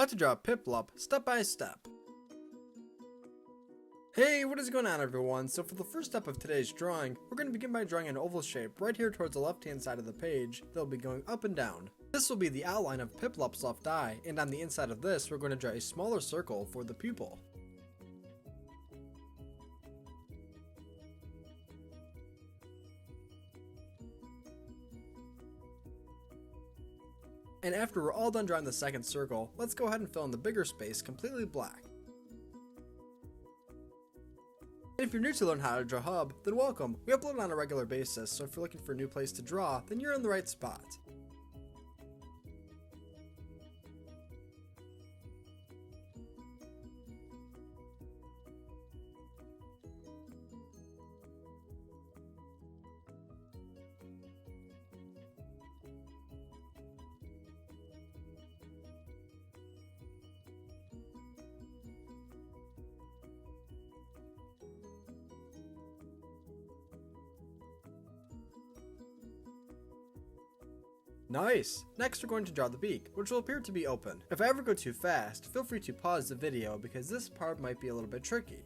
How to draw Piplup step by step. Hey, what is going on everyone? So for the first step of today's drawing, we're going to begin by drawing an oval shape right here towards the left hand side of the page that will be going up and down. This will be the outline of Piplup's left eye, and on the inside of this we're going to draw a smaller circle for the pupil. And after we're all done drawing the second circle, let's go ahead and fill in the bigger space completely black. And if you're new to learn how to draw Hub, then welcome. We upload on a regular basis, so if you're looking for a new place to draw, then you're in the right spot. Nice! Next we're going to draw the beak, which will appear to be open. If I ever go too fast, feel free to pause the video because this part might be a little bit tricky.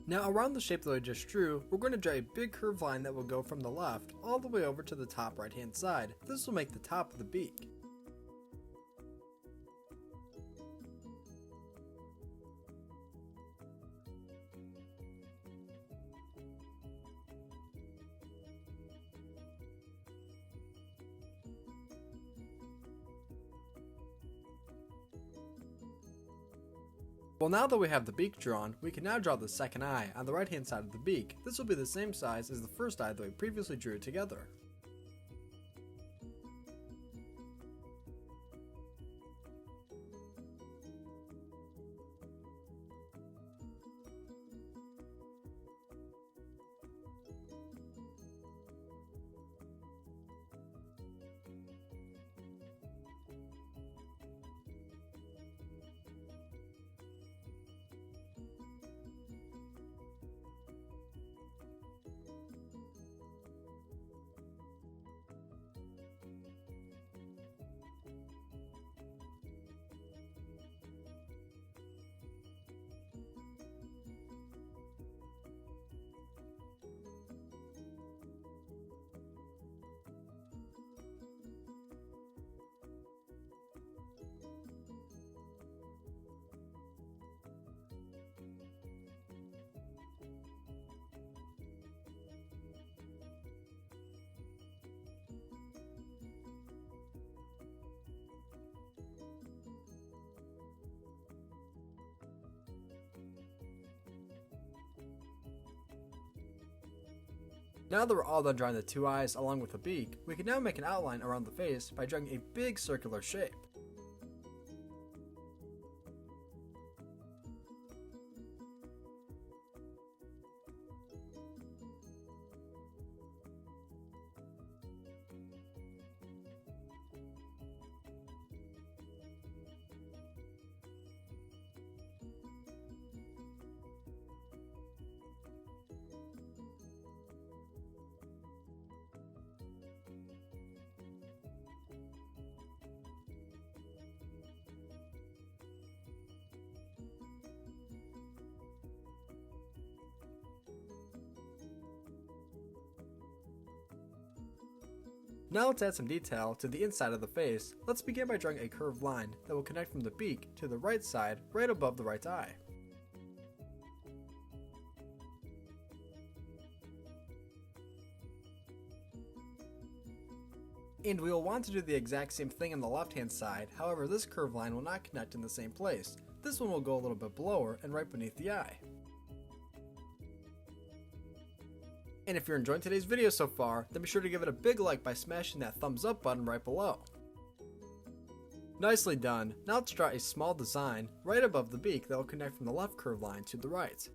Now around the shape that I just drew, we're going to draw a big curved line that will go from the left all the way over to the top right hand side. This will make the top of the beak. Well, now that we have the beak drawn, we can now draw the second eye on the right hand side of the beak. This will be the same size as the first eye that we previously drew together. Now that we're all done drawing the two eyes along with the beak, we can now make an outline around the face by drawing a big circular shape. Now let's add some detail to the inside of the face. Let's begin by drawing a curved line that will connect from the beak to the right side right above the right eye. And we will want to do the exact same thing on the left hand side, however this curved line will not connect in the same place. This one will go a little bit below and right beneath the eye. And if you're enjoying today's video so far, then be sure to give it a big like by smashing that thumbs up button right below. Nicely done. Now let's draw a small design right above the beak that will connect from the left curved line to the right.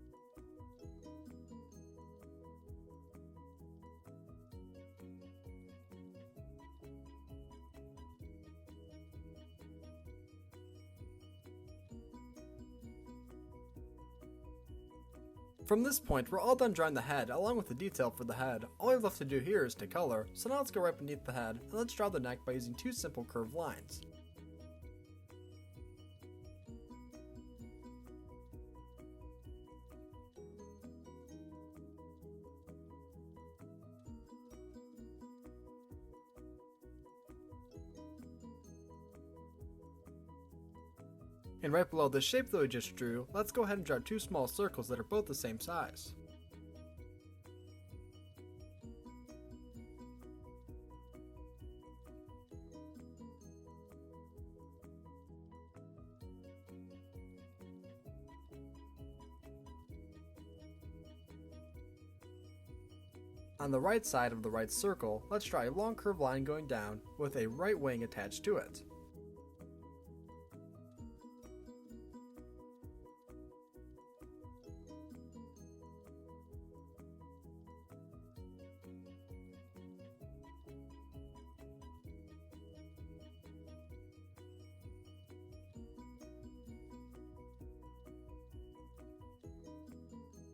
From this point, we're all done drawing the head, along with the detail for the head. All we have left to do here is to color, so now let's go right beneath the head, and let's draw the neck by using two simple curved lines. And right below the shape that we just drew, let's go ahead and draw two small circles that are both the same size. On the right side of the right circle, let's draw a long curved line going down with a right wing attached to it.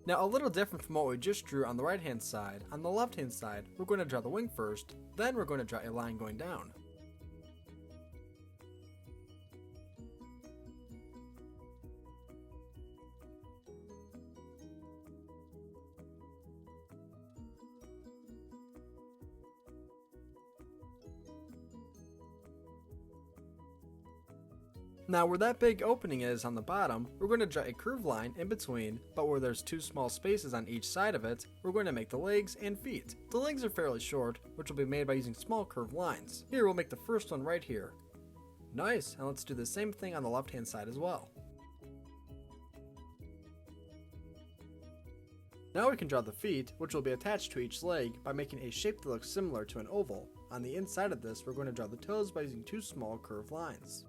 Now, a little different from what we just drew on the right hand side, on the left hand side, we're going to draw the wing first, then we're going to draw a line going down. Now where that big opening is on the bottom, we're going to draw a curved line in between, but where there's two small spaces on each side of it, we're going to make the legs and feet. The legs are fairly short, which will be made by using small curved lines. Here we'll make the first one right here. Nice, and let's do the same thing on the left hand side as well. Now we can draw the feet, which will be attached to each leg by making a shape that looks similar to an oval. On the inside of this, we're going to draw the toes by using two small curved lines.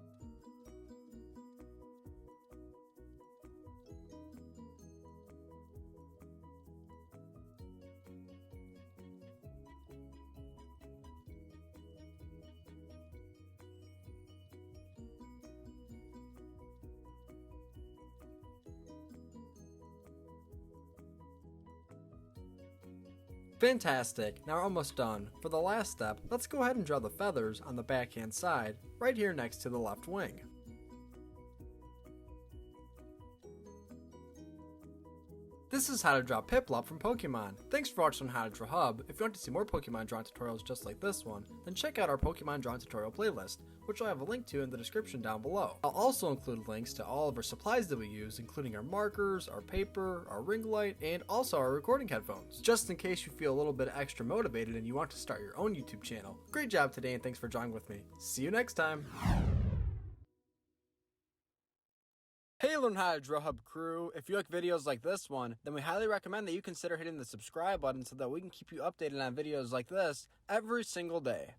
Fantastic, now we're almost done. For the last step, let's go ahead and draw the feathers on the backhand side, right here next to the left wing. This is how to draw Piplup from Pokemon. Thanks for watching on How to Draw Hub. If you want to see more Pokemon drawing tutorials just like this one, then check out our Pokemon drawing tutorial playlist, which I'll have a link to in the description down below. I'll also include links to all of our supplies that we use, including our markers, our paper, our ring light, and also our recording headphones, just in case you feel a little bit extra motivated and you want to start your own YouTube channel. Great job today, and thanks for drawing with me. See you next time! Hey Learn How to Draw Hub crew, if you like videos like this one, then we highly recommend that you consider hitting the subscribe button so that we can keep you updated on videos like this every single day.